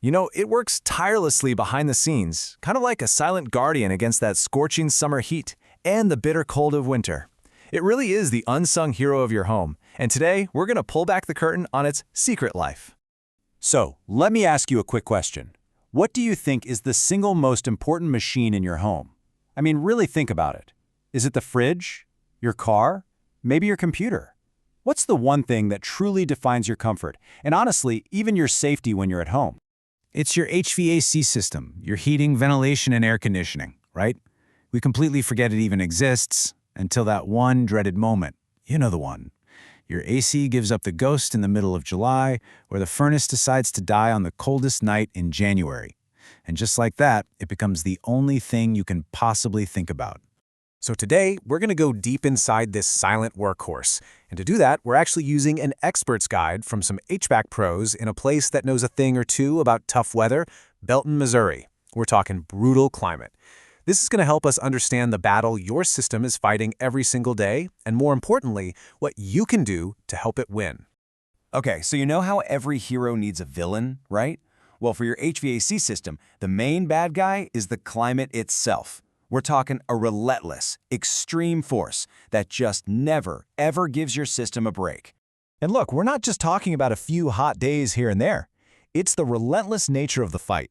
You know, it works tirelessly behind the scenes, kind of like a silent guardian against that scorching summer heat and the bitter cold of winter. It really is the unsung hero of your home, and today we're going to pull back the curtain on its secret life. So, let me ask you a quick question. What do you think is the single most important machine in your home? I mean, really think about it. Is it the fridge? Your car? Maybe your computer? What's the one thing that truly defines your comfort, and honestly, even your safety when you're at home? It's your HVAC system, your heating, ventilation, and air conditioning, right? We completely forget it even exists until that one dreaded moment. You know the one. Your AC gives up the ghost in the middle of July, or the furnace decides to die on the coldest night in January. And just like that, it becomes the only thing you can possibly think about. So today, we're going to go deep inside this silent workhorse. And to do that, we're actually using an expert's guide from some HVAC pros in a place that knows a thing or two about tough weather, Belton, Missouri. We're talking brutal climate. This is going to help us understand the battle your system is fighting every single day, and more importantly, what you can do to help it win. Okay, so you know how every hero needs a villain, right? Well, for your HVAC system, the main bad guy is the climate itself. We're talking a relentless, extreme force that just never, ever gives your system a break. And look, we're not just talking about a few hot days here and there. It's the relentless nature of the fight.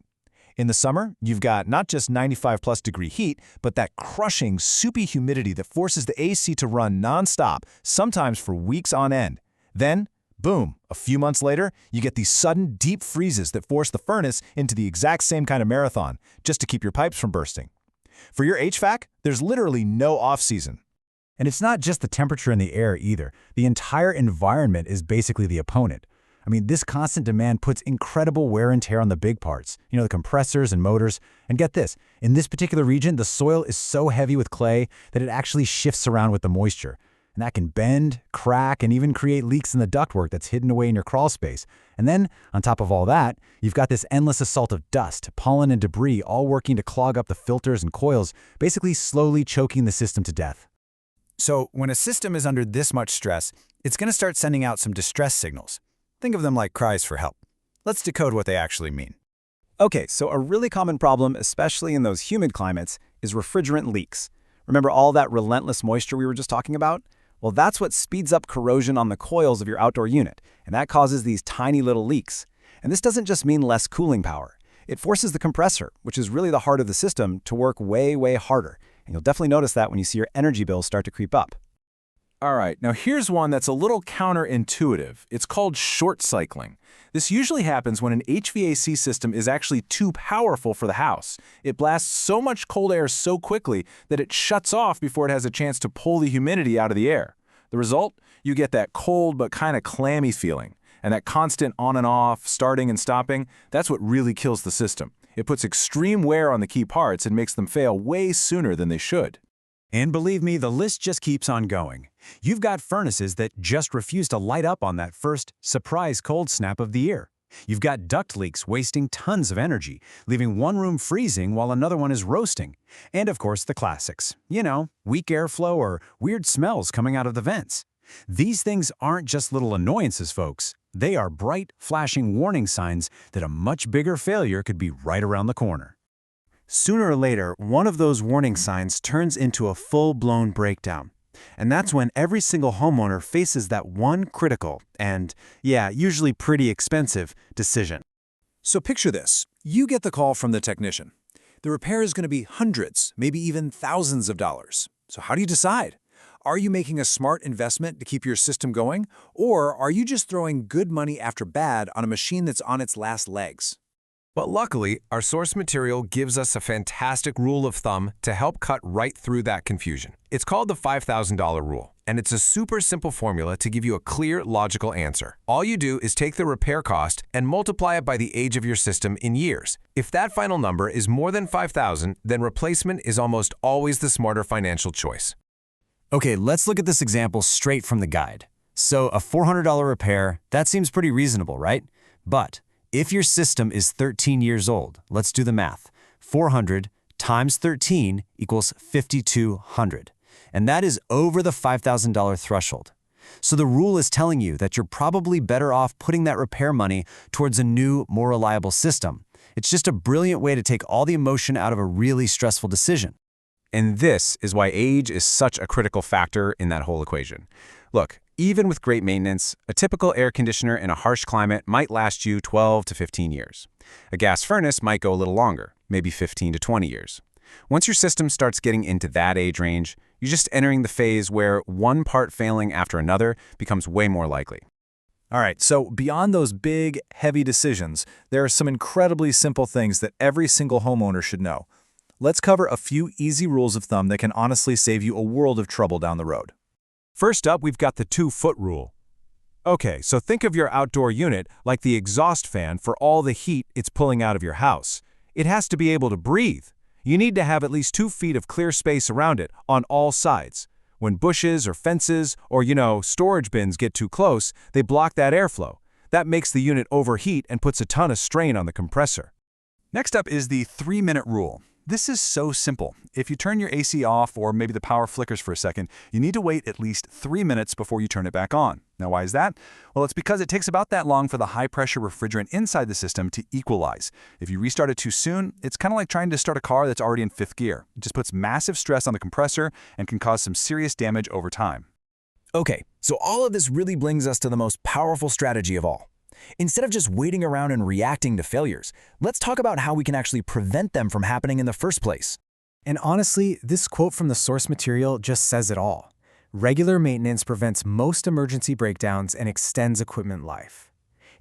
In the summer, you've got not just 95+ degree heat, but that crushing, soupy humidity that forces the AC to run nonstop, sometimes for weeks on end. Then, boom, a few months later, you get these sudden, deep freezes that force the furnace into the exact same kind of marathon, just to keep your pipes from bursting. For your HVAC, there's literally no off-season. And it's not just the temperature in the air either. The entire environment is basically the opponent. I mean, this constant demand puts incredible wear and tear on the big parts, the compressors and motors. And get this, in this particular region, the soil is so heavy with clay that it actually shifts around with the moisture. And that can bend, crack, and even create leaks in the ductwork that's hidden away in your crawl space. And then, on top of all that, you've got this endless assault of dust, pollen, and debris all working to clog up the filters and coils, basically slowly choking the system to death. So, when a system is under this much stress, it's going to start sending out some distress signals. Think of them like cries for help. Let's decode what they actually mean. Okay, so a really common problem, especially in those humid climates, is refrigerant leaks. Remember all that relentless moisture we were just talking about? Well, that's what speeds up corrosion on the coils of your outdoor unit, and that causes these tiny little leaks. And this doesn't just mean less cooling power. It forces the compressor, which is really the heart of the system, to work way, way harder. And you'll definitely notice that when you see your energy bills start to creep up. All right, now here's one that's a little counterintuitive. It's called short cycling. This usually happens when an HVAC system is actually too powerful for the house. It blasts so much cold air so quickly that it shuts off before it has a chance to pull the humidity out of the air. The result? You get that cold but kind of clammy feeling. And that constant on and off, starting and stopping, that's what really kills the system. It puts extreme wear on the key parts and makes them fail way sooner than they should. And believe me, the list just keeps on going. You've got furnaces that just refuse to light up on that first surprise cold snap of the year. You've got duct leaks wasting tons of energy, leaving one room freezing while another one is roasting. And of course, the classics. Weak airflow or weird smells coming out of the vents. These things aren't just little annoyances, folks. They are bright, flashing warning signs that a much bigger failure could be right around the corner. Sooner or later, one of those warning signs turns into a full-blown breakdown. And that's when every single homeowner faces that one critical and, usually pretty expensive decision. So picture this. You get the call from the technician. The repair is going to be hundreds, maybe even thousands of dollars. So how do you decide? Are you making a smart investment to keep your system going? Or are you just throwing good money after bad on a machine that's on its last legs? But luckily, our source material gives us a fantastic rule of thumb to help cut right through that confusion. It's called the $5,000 rule, and it's a super simple formula to give you a clear, logical answer. All you do is take the repair cost and multiply it by the age of your system in years. If that final number is more than $5,000, then replacement is almost always the smarter financial choice. Okay, let's look at this example straight from the guide. So a $400 repair, that seems pretty reasonable, right? But if your system is 13 years old, let's do the math. 400 times 13 equals 5,200. And that is over the $5,000 threshold. So the rule is telling you that you're probably better off putting that repair money towards a new, more reliable system. It's just a brilliant way to take all the emotion out of a really stressful decision. And this is why age is such a critical factor in that whole equation. Look, even with great maintenance, a typical air conditioner in a harsh climate might last you 12 to 15 years. A gas furnace might go a little longer, maybe 15 to 20 years. Once your system starts getting into that age range, you're just entering the phase where one part failing after another becomes way more likely. All right, so beyond those big, heavy decisions, there are some incredibly simple things that every single homeowner should know. Let's cover a few easy rules of thumb that can honestly save you a world of trouble down the road. First up, we've got the 2-foot rule. Okay, so think of your outdoor unit like the exhaust fan for all the heat it's pulling out of your house. It has to be able to breathe. You need to have at least 2 feet of clear space around it on all sides. When bushes or fences or, storage bins get too close, they block that airflow. That makes the unit overheat and puts a ton of strain on the compressor. Next up is the 3-minute rule. This is so simple. If you turn your AC off or maybe the power flickers for a second, you need to wait at least 3 minutes before you turn it back on. Now, why is that? Well, it's because it takes about that long for the high-pressure refrigerant inside the system to equalize. If you restart it too soon, it's kind of like trying to start a car that's already in 5th gear. It just puts massive stress on the compressor and can cause some serious damage over time. Okay, so all of this really brings us to the most powerful strategy of all. Instead of just waiting around and reacting to failures, let's talk about how we can actually prevent them from happening in the first place. And honestly, this quote from the source material just says it all. Regular maintenance prevents most emergency breakdowns and extends equipment life.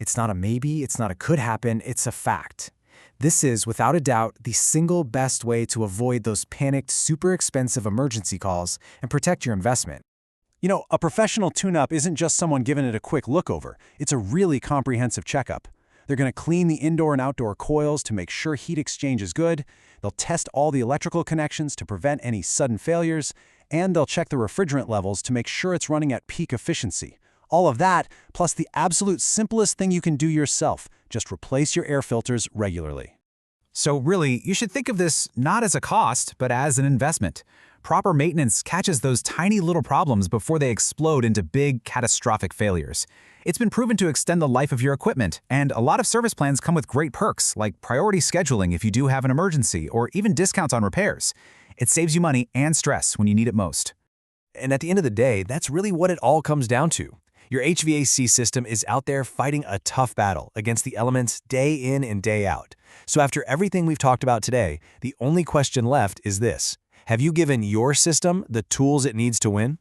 It's not a maybe, it's not a could happen, it's a fact. This is, without a doubt, the single best way to avoid those panicked, super expensive emergency calls and protect your investment. A professional tune-up isn't just someone giving it a quick look over. It's a really comprehensive checkup. They're going to clean the indoor and outdoor coils to make sure heat exchange is good. They'll test all the electrical connections to prevent any sudden failures. And they'll check the refrigerant levels to make sure it's running at peak efficiency. All of that, plus the absolute simplest thing you can do yourself. Just replace your air filters regularly. So really, you should think of this not as a cost, but as an investment. Proper maintenance catches those tiny little problems before they explode into big, catastrophic failures. It's been proven to extend the life of your equipment, and a lot of service plans come with great perks, like priority scheduling if you do have an emergency, or even discounts on repairs. It saves you money and stress when you need it most. And at the end of the day, that's really what it all comes down to. Your HVAC system is out there fighting a tough battle against the elements day in and day out. So after everything we've talked about today, the only question left is this: have you given your system the tools it needs to win?